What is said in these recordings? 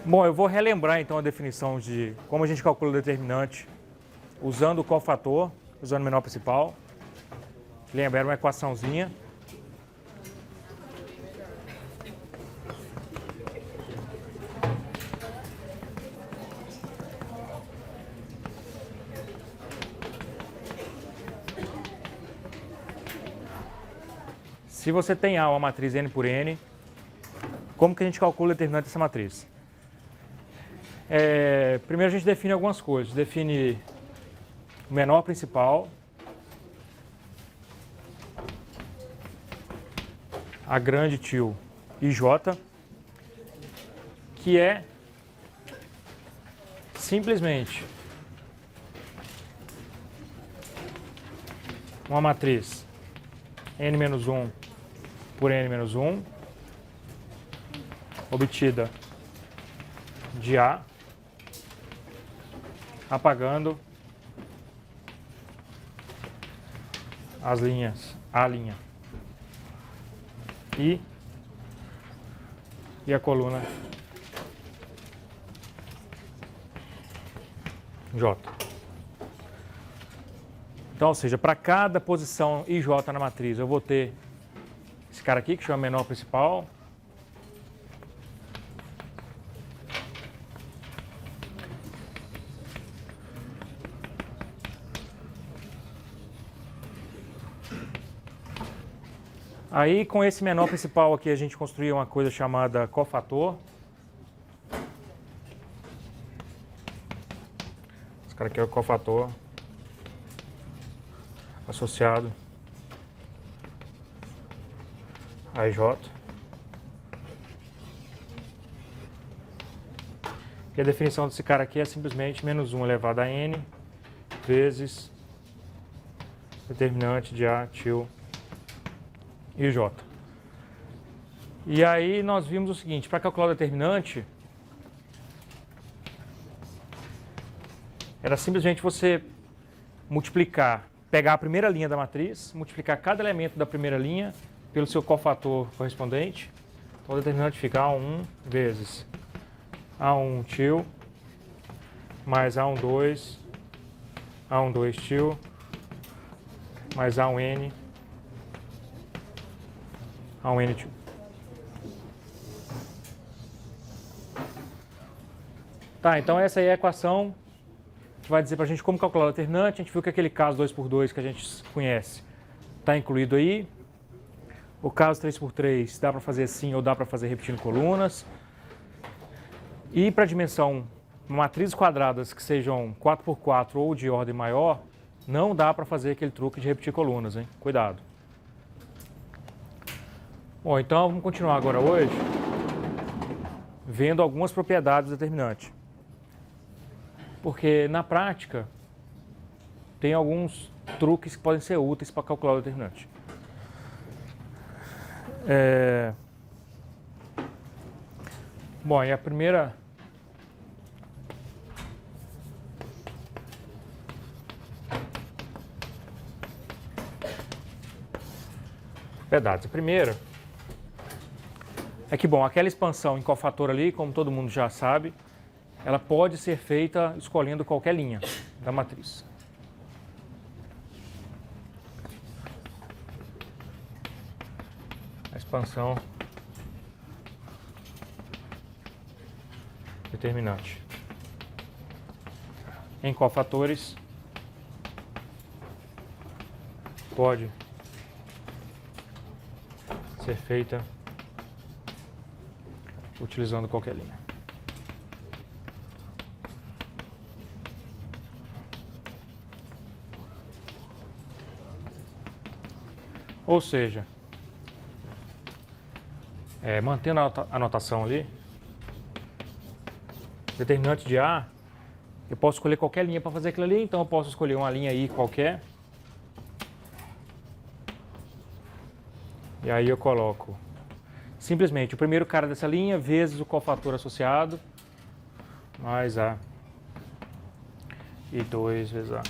Bom, eu vou relembrar então a definição de como a gente calcula o determinante usando o cofator, usando o menor principal. Lembra, era uma equaçãozinha. Se você tem A, uma matriz N por N, como que a gente calcula o determinante dessa matriz? Primeiro a gente define algumas coisas. Define o menor principal, a grande tio IJ, que é simplesmente uma matriz N-1 por N-1, obtida de A, apagando as linhas A' e a coluna J. Então, ou seja, para cada posição IJ na matriz, eu vou ter esse cara aqui, que chama menor principal. Aí, com esse menor principal aqui, a gente construiu uma coisa chamada cofator. Esse cara aqui é o cofator associado a IJ. E a definição desse cara aqui é simplesmente menos 1 elevado a n vezes determinante de A, tio e J. E aí nós vimos o seguinte, para calcular o determinante, era simplesmente você multiplicar, pegar a primeira linha da matriz, multiplicar cada elemento da primeira linha pelo seu cofator correspondente. Então o determinante fica A1 vezes A1 tio mais A12, A12 tio mais A1n, A1n tio. Tá, então essa aí é a equação que vai dizer para a gente como calcular o determinante. A gente viu que aquele caso 2x2 que a gente conhece está incluído aí. O caso 3x3 dá para fazer assim ou dá para fazer repetindo colunas. E para dimensão matrizes quadradas que sejam 4x4 ou de ordem maior, não dá para fazer aquele truque de repetir colunas, hein? Cuidado. Bom, então vamos continuar agora hoje vendo algumas propriedades do determinante. Porque na prática tem alguns truques que podem ser úteis para calcular o determinante. Bom, e a primeira propriedade. A primeira é que, bom, aquela expansão em cofator ali, como todo mundo já sabe, ela pode ser feita escolhendo qualquer linha da matriz. A expansão determinante em cofatores pode ser feita utilizando qualquer linha. Ou seja, mantendo a anotação ali, determinante de A, eu posso escolher qualquer linha para fazer aquilo ali, então eu posso escolher uma linha I qualquer. E aí eu coloco simplesmente o primeiro cara dessa linha vezes o cofator associado, mais A e 2 vezes A.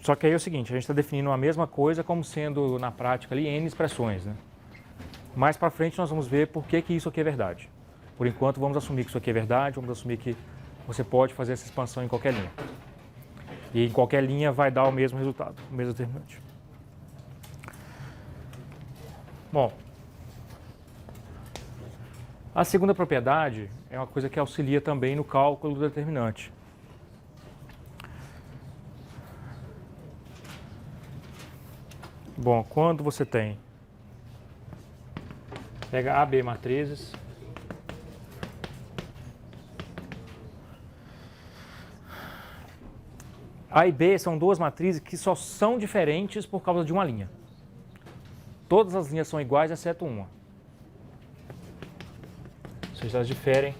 Só que aí é o seguinte, a gente está definindo a mesma coisa como sendo, na prática, ali, N expressões, né? Mais para frente nós vamos ver por que isso aqui é verdade. Por enquanto, vamos assumir que isso aqui é verdade, vamos assumir que você pode fazer essa expansão em qualquer linha. E em qualquer linha vai dar o mesmo resultado, o mesmo determinante. Bom, a segunda propriedade é uma coisa que auxilia também no cálculo do determinante. Bom, quando você tem, pega A, B matrizes, A e B são duas matrizes que só são diferentes por causa de uma linha. Todas as linhas são iguais, exceto uma. Ou seja, elas diferem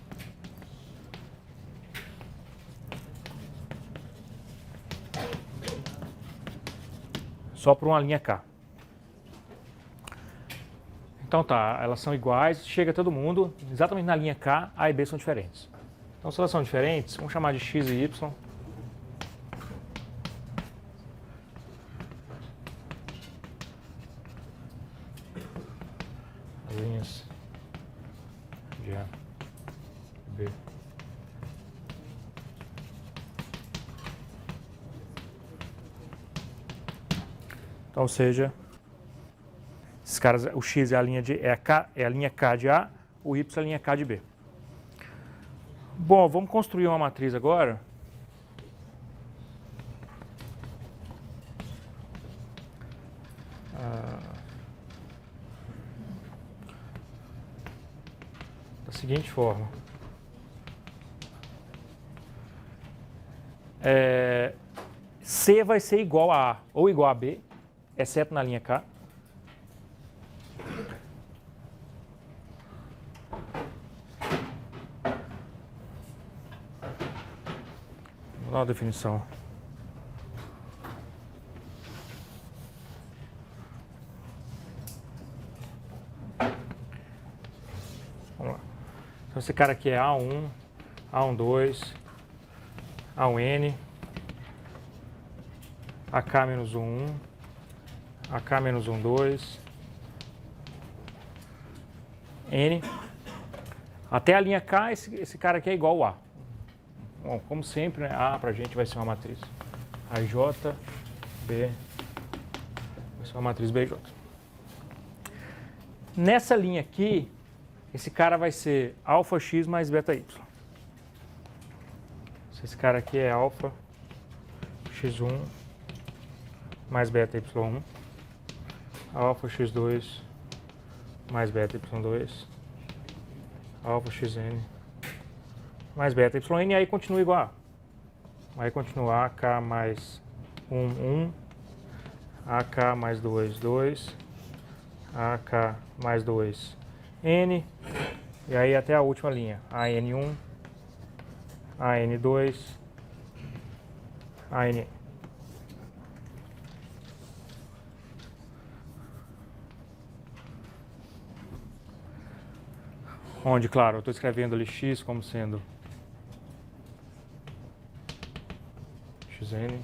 só por uma linha K. Então tá, elas são iguais, chega todo mundo, exatamente na linha K, A e B são diferentes. Então se elas são diferentes, vamos chamar de X e Y. As linhas de A e B. Então, ou seja, esses caras, o X é a linha K de A, o Y é a linha K de B. Bom, vamos construir uma matriz agora. Da seguinte forma. C vai ser igual a A ou igual a B, exceto na linha K. Vou dar uma definição. Vamos lá. Então esse cara aqui é A1, A12, A1N, AK-1, AK-12, N. Até a linha K, esse cara aqui é igual a A. Bom, como sempre, né, A pra gente vai ser uma matriz. Aí J, B, vai ser uma matriz BJ. Nessa linha aqui, esse cara vai ser alfa X mais beta Y. Esse cara aqui é alfa X1 mais beta Y1, alfa X2 mais beta Y2, alfa XN mais beta YN, e aí continua igual a. Aí continua AK mais 1, AK mais 2, 2, AK mais 2, N, e aí até a última linha, AN1, AN2, AN. Onde, claro, eu estou escrevendo ali X como sendo XN.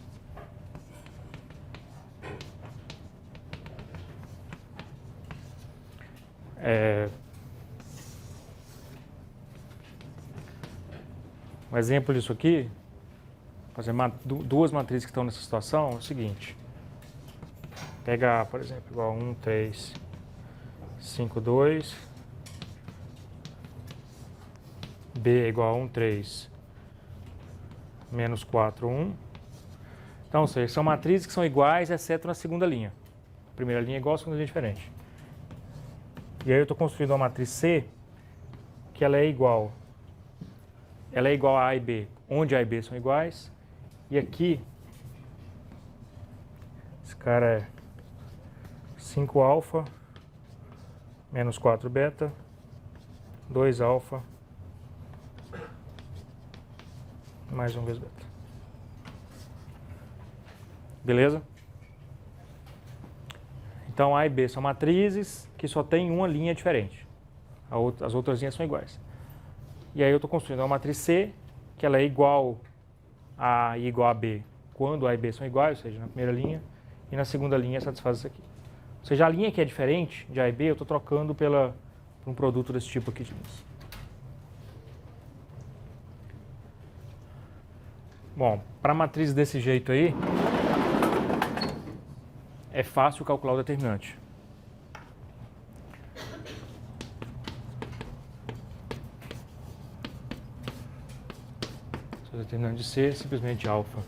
Um exemplo disso aqui, fazer duas matrizes que estão nessa situação, é o seguinte. Pega A, por exemplo, igual a 1, 3, 5, 2. B é igual a 1, 3, menos 4, 1. Então, ou seja, são matrizes que são iguais, exceto na segunda linha. A primeira linha é igual, a segunda linha é diferente. E aí eu estou construindo uma matriz C, que ela é igual a A e B, onde A e B são iguais. E aqui, esse cara é 5 alfa, menos 4 beta, 2 alfa, mais 1 vezes beta. Beleza? Então A e B são matrizes que só tem uma linha diferente. As outras linhas são iguais. E aí eu estou construindo uma matriz C, que ela é igual a A e igual a B, quando A e B são iguais, ou seja, na primeira linha, e na segunda linha satisfaz isso aqui. Ou seja, a linha que é diferente de A e B, eu estou trocando por um produto desse tipo aqui de linhas. Bom, para matrizes desse jeito aí, é fácil calcular o determinante. O determinante de C é simplesmente alfa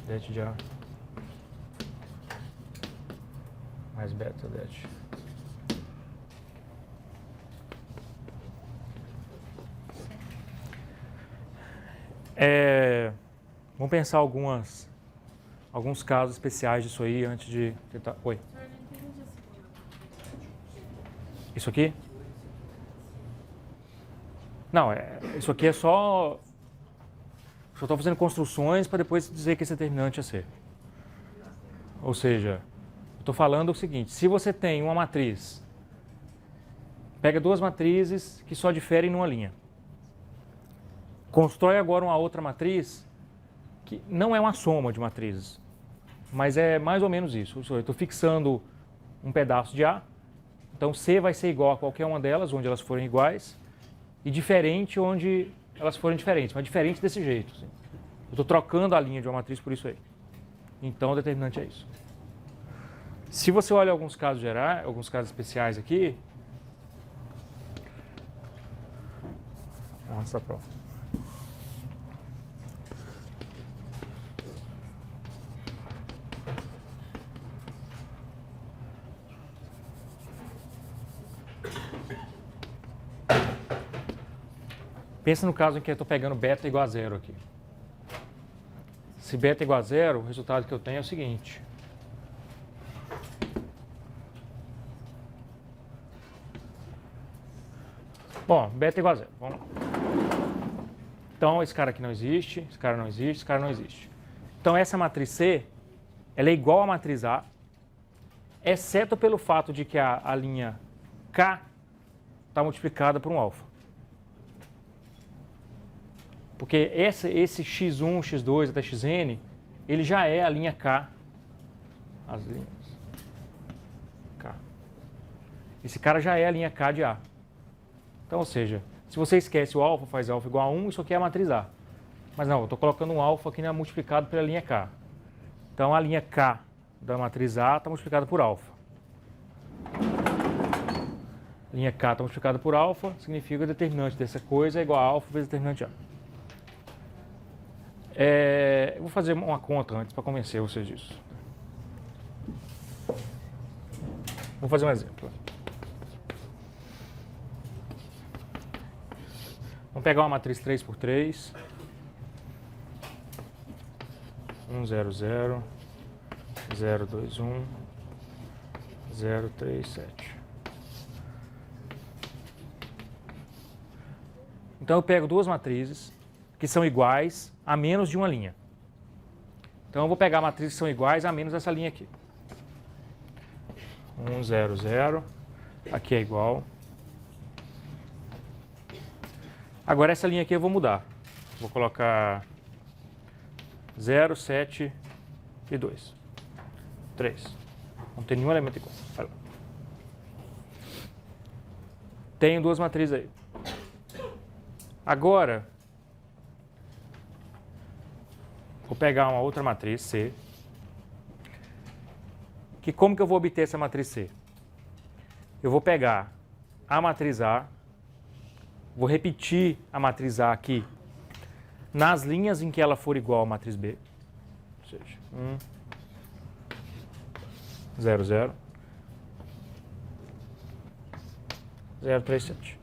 det de A mais beta det. Vamos pensar alguns casos especiais disso aí antes de tentar... Oi? Isso aqui? Não, isso aqui é só... Só estou fazendo construções para depois dizer que esse determinante é C. Ou seja, eu estou falando o seguinte, se você tem uma matriz, pega duas matrizes que só diferem numa linha. Constrói agora uma outra matriz que não é uma soma de matrizes, mas é mais ou menos isso. Eu estou fixando um pedaço de A, então C vai ser igual a qualquer uma delas, onde elas forem iguais, e diferente onde elas forem diferentes, mas diferente desse jeito. Assim. Eu estou trocando a linha de uma matriz por isso aí. Então o determinante é isso. Se você olha alguns casos gerais, alguns casos especiais aqui, nossa, pronto. Pensa no caso em que eu estou pegando beta igual a zero aqui. Se beta igual a zero, o resultado que eu tenho é o seguinte. Bom, beta igual a zero. Vamos lá. Então, esse cara aqui não existe, esse cara não existe, esse cara não existe. Então, essa matriz C, ela é igual à matriz A, exceto pelo fato de que a linha K está multiplicada por um alfa. Porque esse x1, x2 até xn, ele já é a linha K. As linhas K. Esse cara já é a linha K de A. Então, ou seja, se você esquece o alfa, faz alfa igual a 1, isso aqui é a matriz A. Mas não, eu estou colocando um alfa aqui multiplicado pela linha K. Então, a linha K da matriz A está multiplicada por alfa. Linha K está multiplicada por alfa, significa que o determinante dessa coisa é igual a alfa vezes determinante A. Eu vou fazer uma conta antes para convencer vocês disso. Vou fazer um exemplo. Vamos pegar uma matriz 3x3. 1, 0, 0, 0, 2, 1, 0, 3, 7. Então eu pego duas matrizes que são iguais a menos de uma linha. Então eu vou pegar matrizes que são iguais a menos essa linha aqui. 1, 0, 0. Aqui é igual. Agora essa linha aqui eu vou mudar. Vou colocar 0, 7 e 2. 3. Não tem nenhum elemento igual. Vai lá. Tenho duas matrizes aí. Agora, vou pegar uma outra matriz, C. Como que eu vou obter essa matriz C? Eu vou pegar a matriz A, vou repetir a matriz A aqui nas linhas em que ela for igual à matriz B. Ou seja, 1, 0, 0, 0, 3, 7.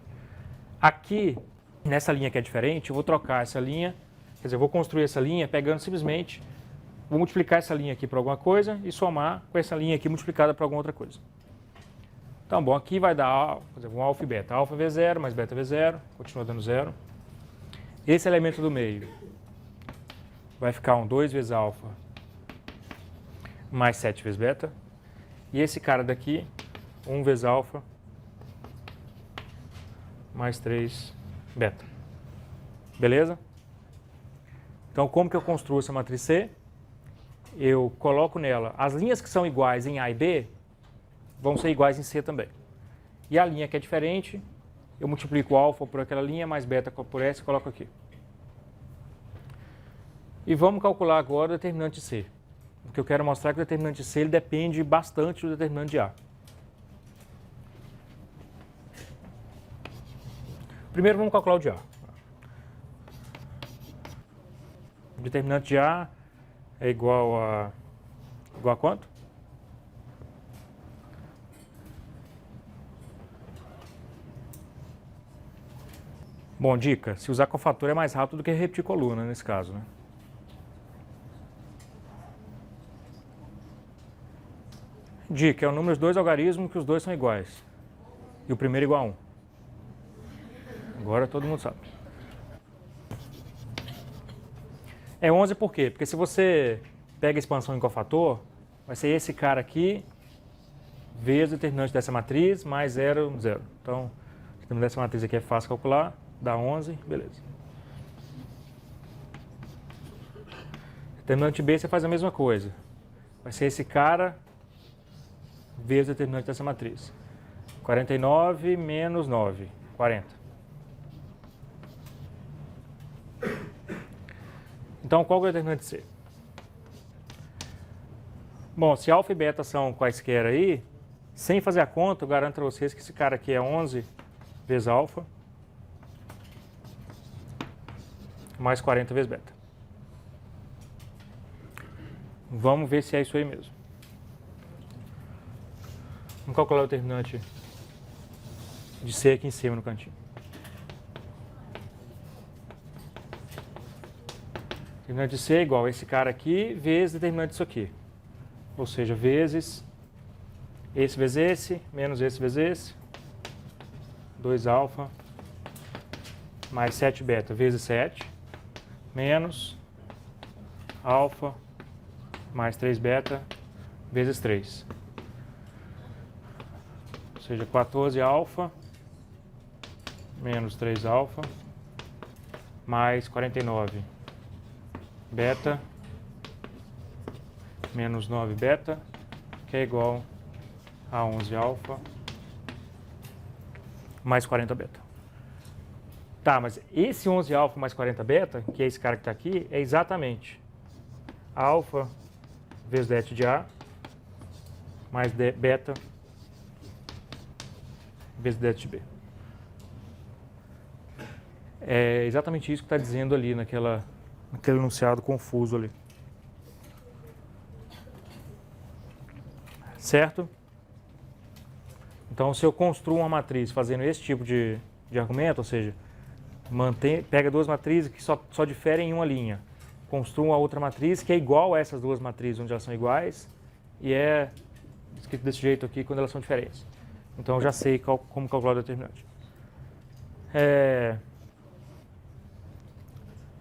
Aqui, nessa linha que é diferente, eu vou trocar essa linha, quer dizer, eu vou construir essa linha pegando simplesmente, vou multiplicar essa linha aqui por alguma coisa e somar com essa linha aqui multiplicada por alguma outra coisa. Então, bom, aqui vai dar, por exemplo, um alfa e beta. Alfa vezes 0 mais beta vezes 0, continua dando 0. Esse elemento do meio vai ficar um 2 vezes alfa mais 7 vezes beta. E esse cara daqui, 1 vezes alfa mais 3 beta. Beleza? Então, como que eu construo essa matriz C? Eu coloco nela as linhas que são iguais em A e B, vão ser iguais em C também. E a linha que é diferente, eu multiplico alfa por aquela linha, mais beta por essa e coloco aqui. E vamos calcular agora o determinante de C. O que eu quero mostrar é que o determinante de C ele depende bastante do determinante de A. Primeiro vamos calcular o de A. O determinante de A é igual a quanto? Bom, dica, se usar cofator é mais rápido do que repetir coluna nesse caso, né? Dica, é o número de dois algarismos que os dois são iguais. E o primeiro é igual a 1. Agora todo mundo sabe. É 11 por quê? Porque se você pega a expansão em cofator, vai ser esse cara aqui, vezes o determinante dessa matriz, mais 0, 0. Então, o determinante dessa matriz aqui é fácil calcular, dá 11, beleza. Determinante B você faz a mesma coisa. Vai ser esse cara, vezes o determinante dessa matriz. 49 menos 9, 40. Então, qual é o determinante de C? Bom, se alfa e beta são quaisquer aí, sem fazer a conta, eu garanto para vocês que esse cara aqui é 11 vezes alfa, mais 40 vezes beta. Vamos ver se é isso aí mesmo. Vamos calcular o determinante de C aqui em cima no cantinho. Determinante de C é igual a esse cara aqui vezes determinante disso aqui. Ou seja, vezes esse, menos esse vezes esse. 2 alfa mais 7 beta vezes 7, menos alfa mais 3 beta vezes 3. Ou seja, 14 alfa menos 3 alfa mais 49 beta menos 9 beta, que é igual a 11 alfa mais 40 beta. Tá, mas esse 11 alfa mais 40 beta, que é esse cara que está aqui, é exatamente alfa vezes det de A mais beta vezes det de B. É exatamente isso que está dizendo ali naquele enunciado confuso ali. Certo? Então, se eu construo uma matriz fazendo esse tipo de argumento, ou seja, pega duas matrizes que só diferem em uma linha, construo uma outra matriz que é igual a essas duas matrizes onde elas são iguais e é escrito desse jeito aqui quando elas são diferentes. Então, eu já sei como calcular o determinante.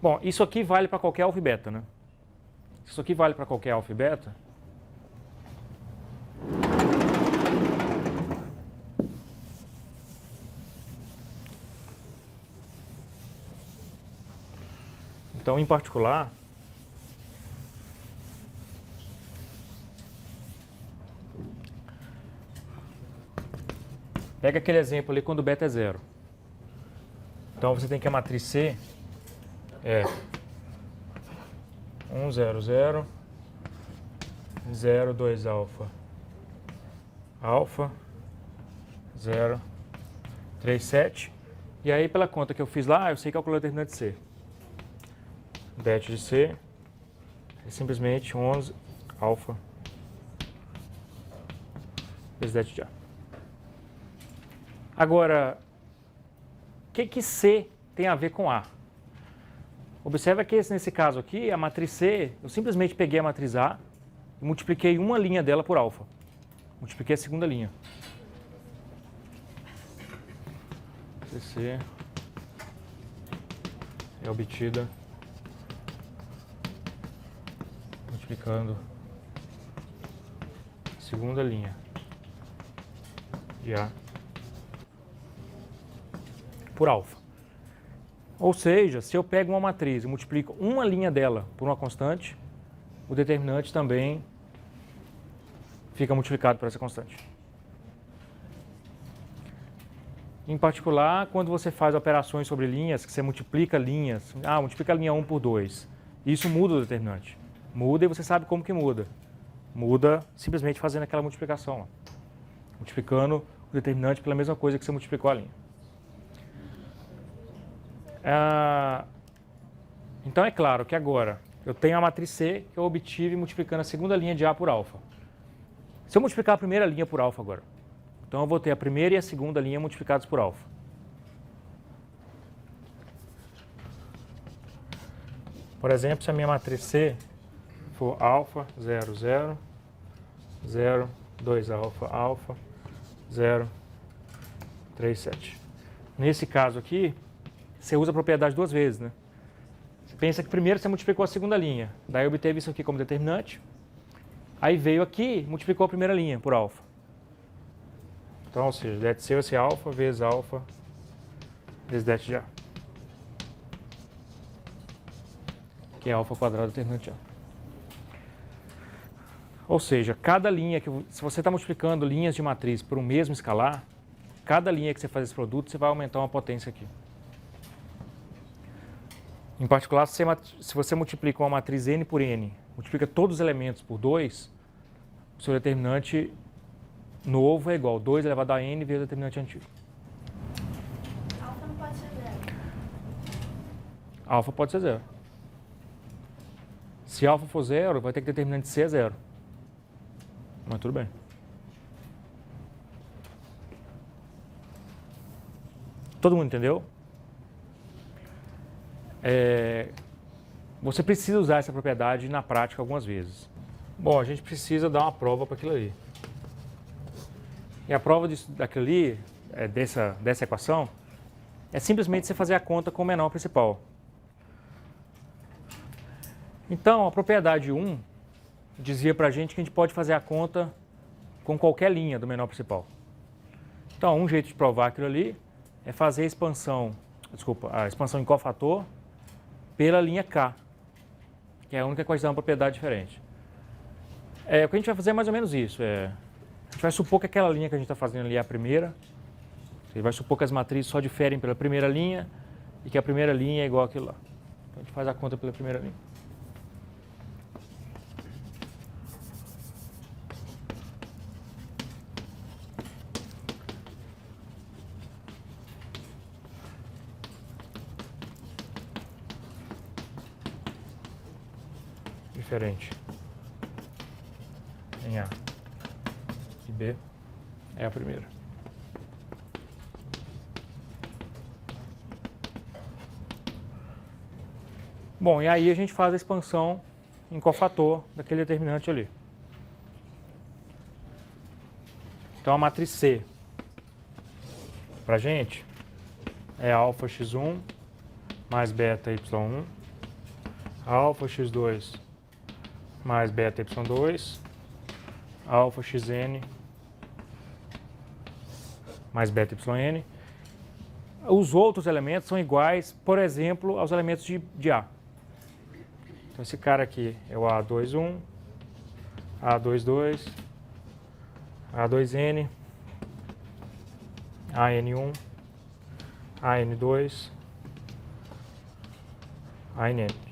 Bom, isso aqui vale para qualquer alfa e beta, né? Isso aqui vale para qualquer alfa e beta. Então, em particular, pega aquele exemplo ali quando beta é 0. Então, você tem que a matriz C é 1, 0, 0, 0, 2 alfa, alfa, 0, 3, 7. E aí, pela conta que eu fiz lá, eu sei calcular o determinante de C. Det de C é simplesmente 11 alfa vezes det de A. Agora, o que C tem a ver com A? Observa que nesse caso aqui, a matriz C, eu simplesmente peguei a matriz A e multipliquei uma linha dela por alfa. Multipliquei a segunda linha. CC é obtida multiplicando a segunda linha de A por alfa. Ou seja, se eu pego uma matriz e multiplico uma linha dela por uma constante, o determinante também fica multiplicado por essa constante. Em particular, quando você faz operações sobre linhas, que você multiplica linhas, multiplica a linha 1 por 2, isso muda o determinante. Muda e você sabe como que muda. Muda simplesmente fazendo aquela multiplicação, multiplicando o determinante pela mesma coisa que você multiplicou a linha. Então é claro que agora eu tenho a matriz C que eu obtive multiplicando a segunda linha de A por alfa. Se eu multiplicar a primeira linha por alfa agora, então eu vou ter a primeira e a segunda linha multiplicadas por alfa. Por exemplo, se a minha matriz C for alfa, 0, 0, 0, 2 alfa, alfa, 0, 3, 7. Nesse caso aqui, você usa a propriedade duas vezes, né? Você pensa que primeiro você multiplicou a segunda linha, daí obteve isso aqui como determinante, aí veio aqui e multiplicou a primeira linha por alfa. Então, ou seja, det C vai ser alfa vezes det de A. Que é alfa quadrado determinante A. Ou seja, cada linha que... Se você está multiplicando linhas de matriz por um mesmo escalar, cada linha que você faz esse produto, você vai aumentar uma potência aqui. Em particular, se você multiplica uma matriz n por n, multiplica todos os elementos por 2, o seu determinante novo é igual a 2 elevado a n vezes o determinante antigo. Alfa não pode ser 0. Alfa pode ser 0. Se alfa for 0, vai ter que determinante C é 0. Mas tudo bem. Todo mundo entendeu? Você precisa usar essa propriedade na prática algumas vezes. Bom, a gente precisa dar uma prova para aquilo ali. E a prova daquilo ali, dessa equação, é simplesmente você fazer a conta com o menor principal. Então, a propriedade 1 dizia para a gente que a gente pode fazer a conta com qualquer linha do menor principal. Então, um jeito de provar aquilo ali é fazer a expansão em cofator pela linha K, que é a única coisa que dá uma propriedade diferente. O que a gente vai fazer é mais ou menos isso. A gente vai supor que aquela linha que a gente está fazendo ali é a primeira. Você vai supor que as matrizes só diferem pela primeira linha e que a primeira linha é igual àquilo lá. Então, a gente faz a conta pela primeira linha. Diferente em A e B é a primeira. Bom, e aí a gente faz a expansão em cofator daquele determinante ali. Então a matriz C pra gente é alfa x1 mais beta y1, alfa x2 mais beta y2, alfa xn mais beta yn. Os outros elementos são iguais, por exemplo, aos elementos de A. Então esse cara aqui é o A21, A22, A2n, AN1, AN2, ANN.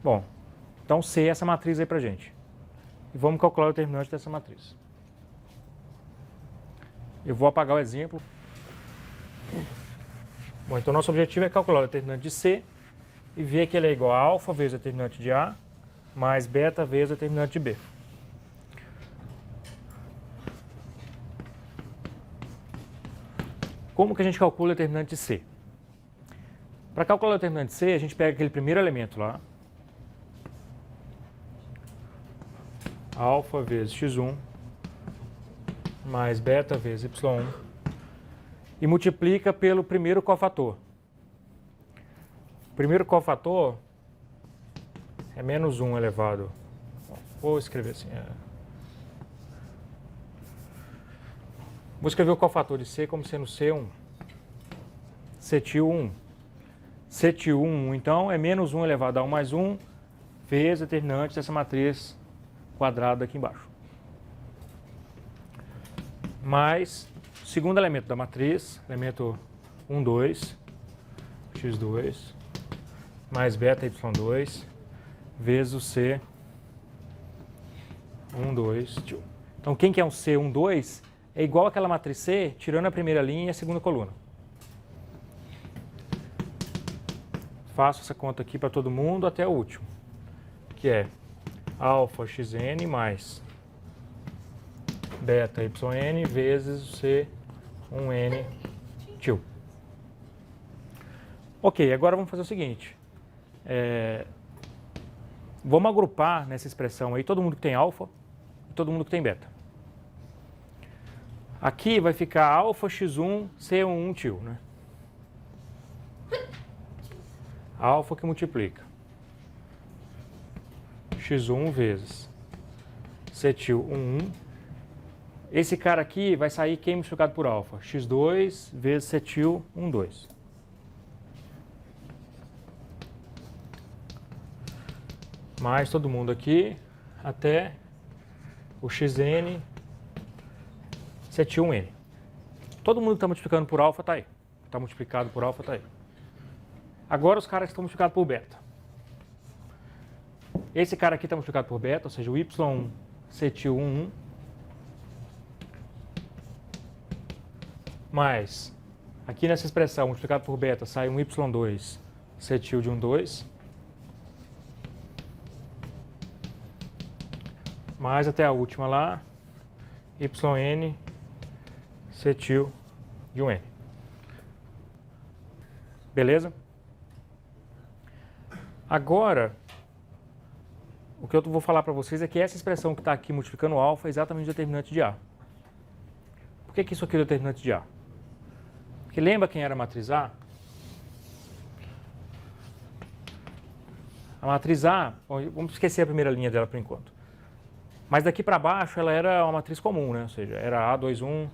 Bom, então C é essa matriz aí pra gente. E vamos calcular o determinante dessa matriz. Eu vou apagar o exemplo. Bom, então nosso objetivo é calcular o determinante de C e ver que ele é igual a alfa vezes o determinante de A mais beta vezes o determinante de B. Como que a gente calcula o determinante de C? Para calcular o determinante de C, a gente pega aquele primeiro elemento lá, alfa vezes x1 mais beta vezes y1 e multiplica pelo primeiro cofator. O primeiro cofator é menos 1 elevado. Vou escrever assim. Vou escrever o cofator de C como sendo C1. cetil 1. Cetil 1, então, é menos 1 elevado a 1 mais 1 vezes a determinante dessa matriz quadrada aqui embaixo. Mais o segundo elemento da matriz, elemento 1, 2, x2, mais beta y2, vezes o C 1, 2, tio. Então, quem que é um C, 1, 2 é igual àquela matriz C, tirando a primeira linha e a segunda coluna. Faço essa conta aqui para todo mundo até o último, que é alfa xn mais beta yn vezes o C 1n tio. Ok, agora vamos fazer o seguinte. Vamos agrupar nessa expressão aí todo mundo que tem alfa e todo mundo que tem beta. Aqui vai ficar alfa x1 C11 tio, né? Alfa que multiplica x1 vezes C tio 1. Esse cara aqui vai sair quem multiplicado por alfa? x2 vezes C tio 1, 2. Mais todo mundo aqui até o xn C tio 1n. Todo mundo que está multiplicando por alfa está aí. Está multiplicado por alfa está aí. Agora os caras que estão multiplicados por beta. Esse cara aqui está multiplicado por beta, ou seja, o y cetil 1, mais, aqui nessa expressão, multiplicado por beta, sai um y2 cetil de 1, 2, mais até a última lá, yn cetil de 1n. Beleza? Agora, o que eu vou falar para vocês é que essa expressão que está aqui multiplicando alfa é exatamente o determinante de A. Por que isso aqui é o determinante de A? Porque lembra quem era a matriz A? A matriz A, vamos esquecer a primeira linha dela por enquanto. Mas daqui para baixo ela era uma matriz comum, né? Ou seja, era A21,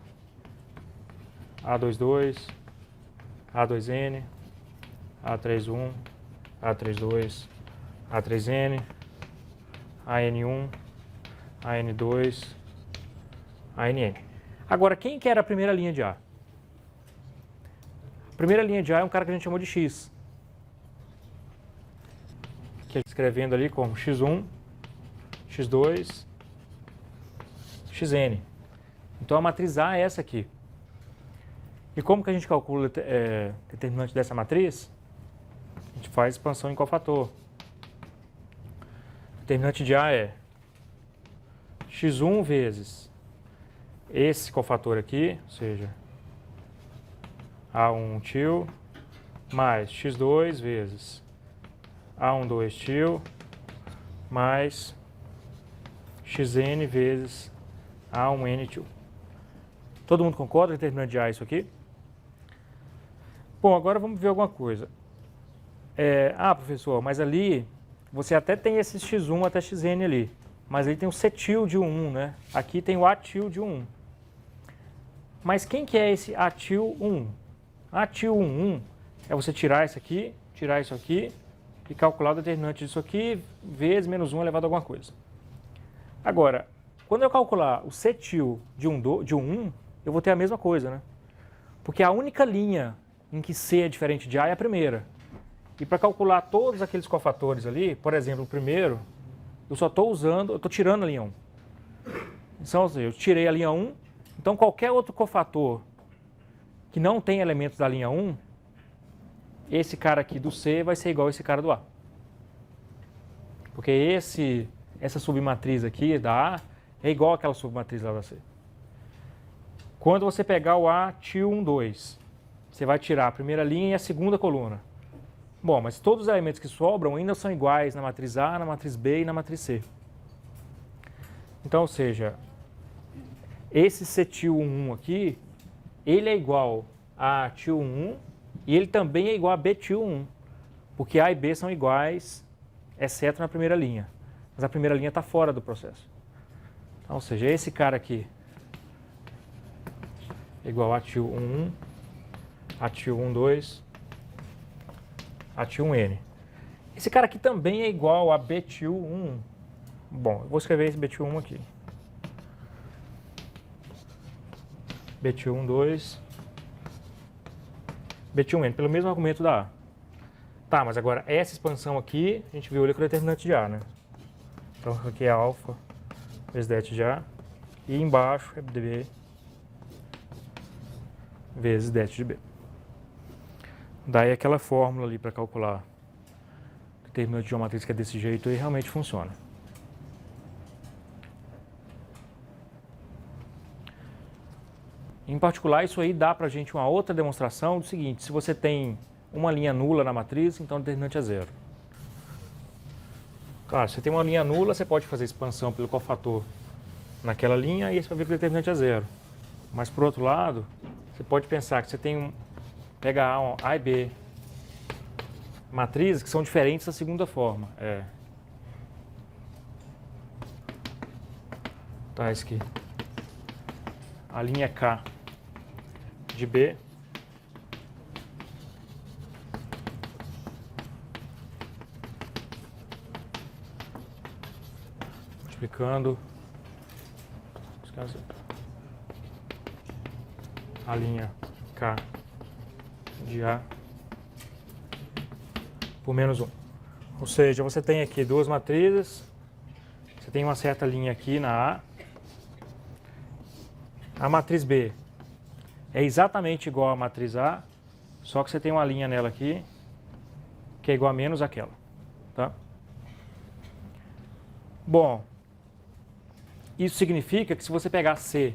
A22, A2n, A31, A32, A3n, AN1, AN2, ANN. Agora, quem que era a primeira linha de A? A primeira linha de A é um cara que a gente chamou de X. Que ele escrevendo ali como X1, X2, Xn. Então a matriz A é essa aqui. E como que a gente calcula o determinante dessa matriz? A gente faz expansão em cofator. O determinante de A é x1 vezes esse cofator aqui, ou seja, A1 tio, mais x2 vezes A12 tio, mais xn vezes A1n tio. Todo mundo concorda que o determinante de A é isso aqui? Bom, agora vamos ver alguma coisa. Professor, mas ali você até tem esse x1 até xn ali, mas ali tem o cetil de 1, né? Aqui tem o atil de 1. Mas quem que é esse atil 1? Atil 1 é você tirar isso aqui e calcular o determinante disso aqui vezes menos 1 elevado a alguma coisa. Agora, quando eu calcular o cetil de 1, eu vou ter a mesma coisa, né? Porque a única linha em que C é diferente de A é a primeira. E para calcular todos aqueles cofatores ali, por exemplo, o primeiro, eu só estou tirando a linha 1. Então, ou seja, eu tirei a linha 1, então qualquer outro cofator que não tem elementos da linha 1, esse cara aqui do C vai ser igual a esse cara do A. Porque essa submatriz aqui da A é igual àquela submatriz lá da C. Quando você pegar o A tio 1, 2, você vai tirar a primeira linha e a segunda coluna. Bom, mas todos os elementos que sobram ainda são iguais na matriz A, na matriz B e na matriz C. Então, ou seja, esse cetil 1 aqui, ele é igual a til 1 e ele também é igual a betil 1, porque A e B são iguais, exceto na primeira linha. Mas a primeira linha está fora do processo. Então, ou seja, esse cara aqui é igual a til 1, Atil 1, 2, atil 1N. Esse cara aqui também é igual a Betil 1. Bom, eu vou escrever esse Betil 1 aqui. Betil 1, 2, Betil 1N, pelo mesmo argumento da A. Tá, mas agora essa expansão aqui, a gente viu ali com o determinante de A, né? Então aqui é alfa vezes det de A. E embaixo é B vezes det de B. Daí aquela fórmula ali para calcular o determinante de uma matriz que é desse jeito aí realmente funciona. Em particular, isso aí dá para a gente uma outra demonstração do seguinte: se você tem uma linha nula na matriz, então o determinante é zero. Claro, se você tem uma linha nula, você pode fazer expansão pelo cofator naquela linha e você vai ver que o determinante é zero. Mas, por outro lado, você pode pensar que você tem pega A e B matrizes que são diferentes da segunda forma. Tá, isso aqui. A linha K de B multiplicando a linha K de A por menos 1. Ou seja, você tem aqui duas matrizes, você tem uma certa linha aqui na A. A matriz B é exatamente igual à matriz A, só que você tem uma linha nela aqui que é igual a menos aquela. Tá? Bom, isso significa que se você pegar C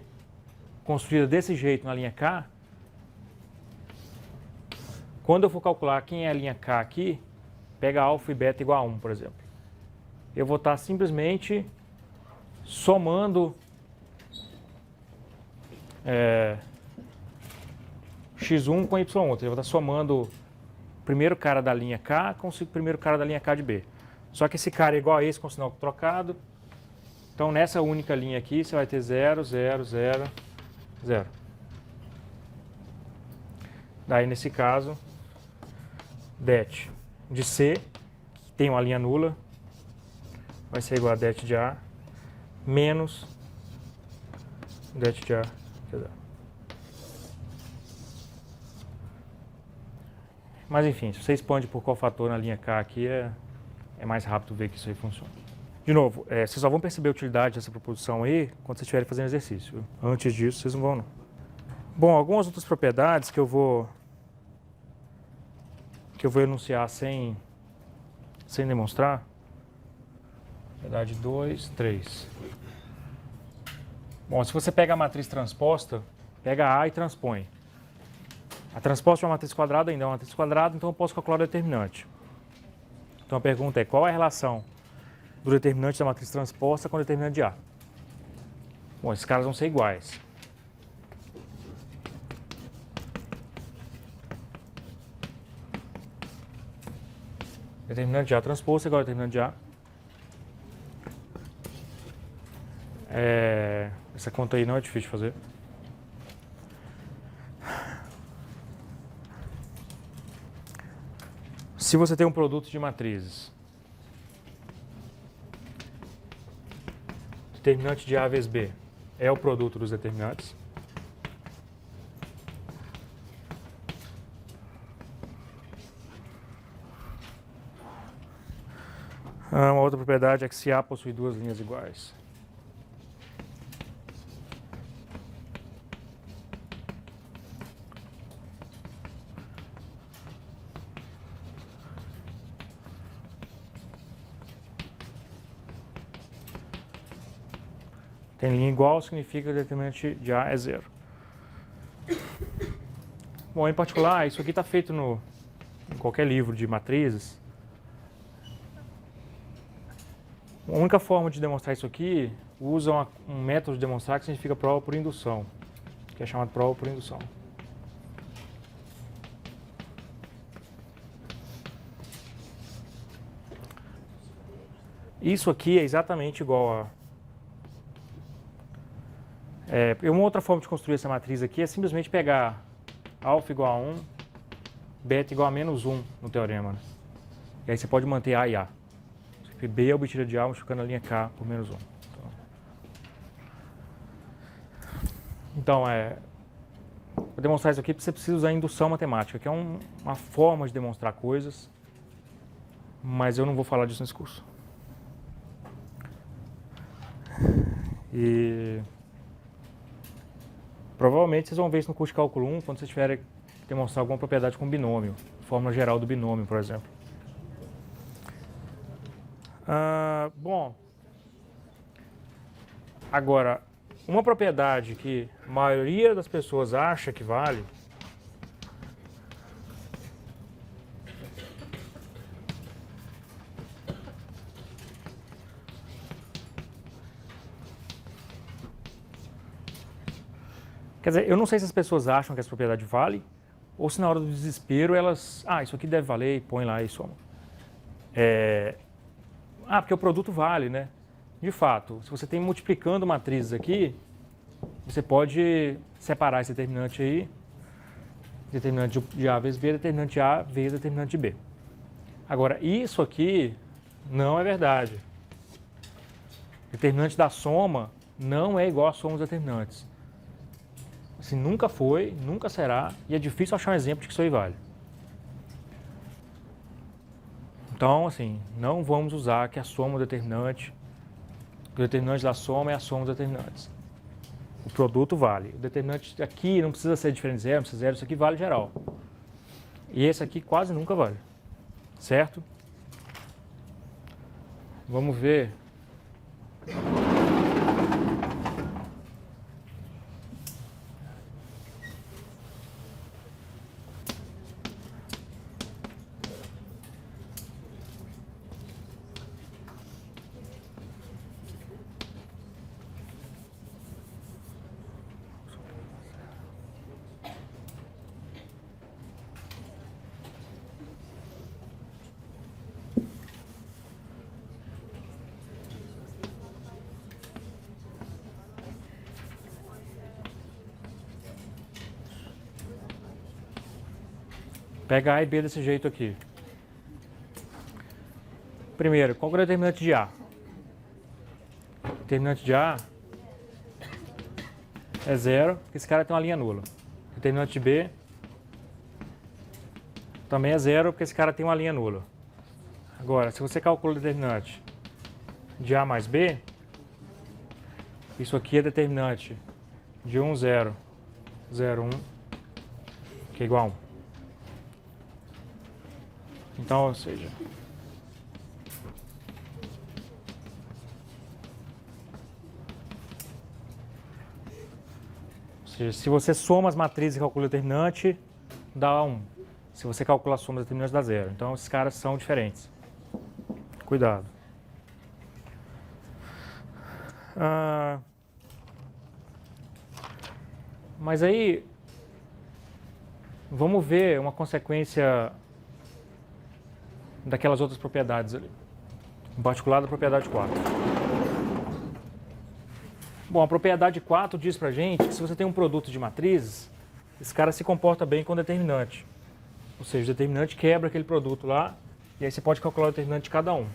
construída desse jeito na linha K, quando eu for calcular quem é a linha K aqui, pega alfa e beta igual a 1, por exemplo. Eu vou estar simplesmente somando x1 com y1. Eu vou estar somando o primeiro cara da linha K com o primeiro cara da linha K de B. Só que esse cara é igual a esse com sinal trocado. Então, nessa única linha aqui, você vai ter 0, 0, 0, 0. Daí, nesse caso, det de C, que tem uma linha nula, vai ser igual a det de A menos det de A. Mas enfim, se você expande por cofator na linha K aqui, é mais rápido ver que isso aí funciona. De novo, vocês só vão perceber a utilidade dessa proposição aí quando vocês estiverem fazendo exercício. Viu? Antes disso, vocês não vão não. Bom, algumas outras propriedades que eu vou enunciar sem demonstrar. Propriedade 2, 3. Bom, se você pega a matriz transposta, pega A e transpõe. A transposta de uma matriz quadrada ainda é uma matriz quadrada, então eu posso calcular o determinante. Então a pergunta é: qual é a relação do determinante da matriz transposta com o determinante de A? Bom, esses caras vão ser iguais. Determinante de A transposto é igual ao determinante de A. Essa conta aí não é difícil de fazer. Se você tem um produto de matrizes, determinante de A vezes B é o produto dos determinantes. Uma outra propriedade é que se A possui duas linhas iguais. Tem linha igual, significa que o determinante de A é zero. Bom, em particular, isso aqui está feito em qualquer livro de matrizes. A única forma de demonstrar isso aqui usa um método de demonstrar que significa prova por indução, que é chamado prova por indução. Isso aqui é exatamente igual a... uma outra forma de construir essa matriz aqui é simplesmente pegar alfa igual a 1 beta igual a -1 no teorema, né? E aí você pode manter A e A. B é obtida de A multiplicando a linha K por -1. Então, para demonstrar isso aqui, você precisa usar indução matemática, que é uma forma de demonstrar coisas, mas eu não vou falar disso nesse curso. E provavelmente vocês vão ver isso no curso de cálculo 1, quando vocês tiverem que demonstrar alguma propriedade com binômio, fórmula geral do binômio, por exemplo. Bom, agora, uma propriedade que a maioria das pessoas acha que vale quer dizer, eu não sei se as pessoas acham que essa propriedade vale ou se na hora do desespero elas, isso aqui deve valer e põe lá e soma. Porque o produto vale, né? De fato, se você tem multiplicando matrizes aqui, você pode separar esse determinante aí, determinante de A vezes B, determinante de A vezes determinante de B. Agora, isso aqui não é verdade. Determinante da soma não é igual à soma dos determinantes. Assim, nunca foi, nunca será, e é difícil achar um exemplo de que isso aí vale. Então, assim, não vamos usar que a soma do determinante, o determinante da soma é a soma dos determinantes. O produto vale. O determinante aqui não precisa ser diferente de zero, não precisa zero, isso aqui vale geral. E esse aqui quase nunca vale. Certo? Vamos ver. Pega A e B desse jeito aqui. Primeiro, qual é o determinante de A? O determinante de A é 0, porque esse cara tem uma linha nula. O determinante de B também é 0, porque esse cara tem uma linha nula. Agora, se você calcula o determinante de A mais B, isso aqui é determinante de 1, 0, 0, 1, que é igual a 1. Então, ou seja, se você soma as matrizes e calcula o determinante, dá 1. Se você calcula a soma dos determinantes, dá 0. Então, esses caras são diferentes. Cuidado. Mas aí, vamos ver uma consequência daquelas outras propriedades ali, em particular da propriedade 4. Bom, a propriedade 4 diz pra gente que se você tem um produto de matrizes, esse cara se comporta bem com o determinante. Ou seja, o determinante quebra aquele produto lá, e aí você pode calcular o determinante de cada um.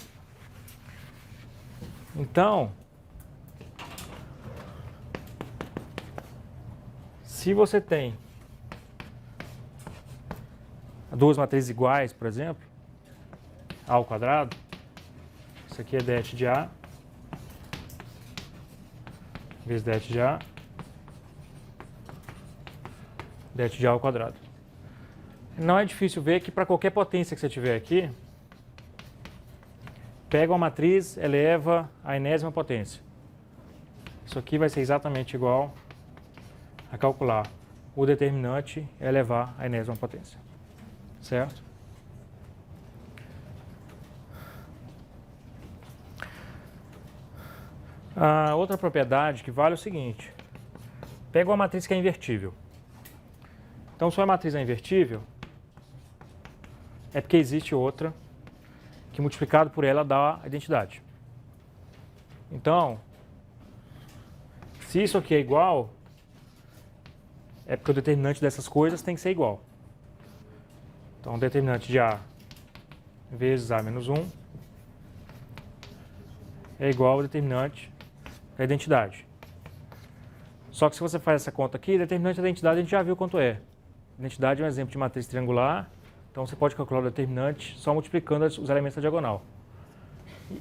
Então, se você tem duas matrizes iguais, por exemplo, A ao quadrado, isso aqui é det de A, vezes det de A, det de A ao quadrado. Não é difícil ver que para qualquer potência que você tiver aqui, pega uma matriz, eleva a enésima potência. Isso aqui vai ser exatamente igual a calcular o determinante e elevar a enésima potência. Certo? A outra propriedade que vale é o seguinte. Pega uma matriz que é invertível. Então, se a matriz é invertível, é porque existe outra que multiplicado por ela dá a identidade. Então, se isso aqui é igual, é porque o determinante dessas coisas tem que ser igual. Então, determinante de A vezes A menos 1 é igual ao determinante da identidade. Só que se você faz essa conta aqui, determinante da identidade a gente já viu quanto é. Identidade é um exemplo de matriz triangular, então você pode calcular o determinante só multiplicando os elementos da diagonal.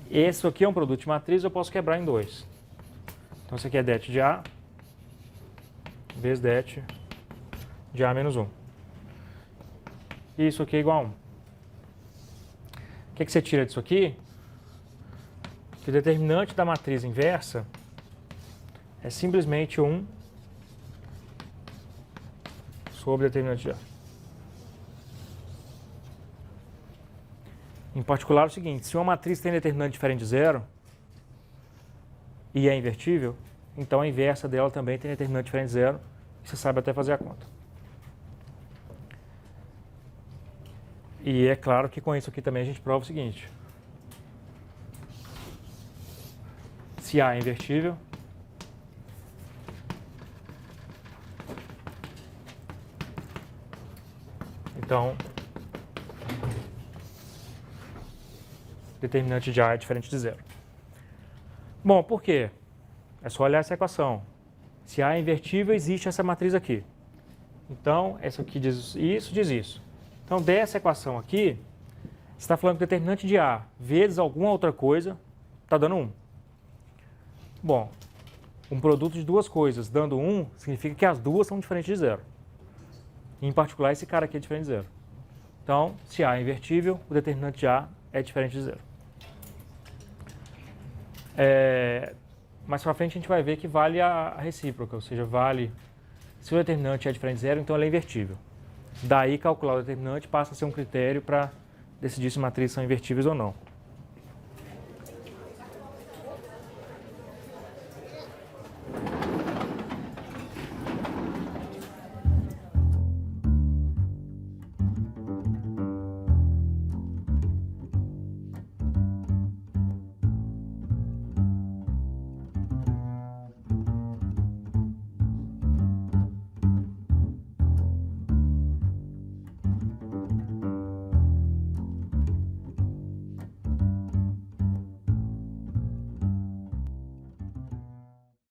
Esse aqui é um produto de matriz, eu posso quebrar em dois. Então isso aqui é det de A vezes det de A menos 1. E isso aqui é igual a 1. O que você tira disso aqui? Que o determinante da matriz inversa é simplesmente 1 sobre o determinante de A. Em particular, é o seguinte, se uma matriz tem determinante diferente de zero e é invertível, então a inversa dela também tem determinante diferente de zero, e você sabe até fazer a conta. E é claro que com isso aqui também a gente prova o seguinte. Se A é invertível, então determinante de A é diferente de zero. Bom, por quê? É só olhar essa equação. Se A é invertível, existe essa matriz aqui. Então, essa aqui diz isso, diz isso. Então, dessa equação aqui, você está falando que o determinante de A vezes alguma outra coisa está dando 1. Bom, um produto de duas coisas dando 1 significa que as duas são diferentes de zero. Em particular, esse cara aqui é diferente de zero. Então, se A é invertível, o determinante de A é diferente de zero. Mais para frente a gente vai ver que vale a recíproca, ou seja, vale se o determinante é diferente de zero, então ele é invertível. Daí calcular o determinante passa a ser um critério para decidir se matrizes são invertíveis ou não.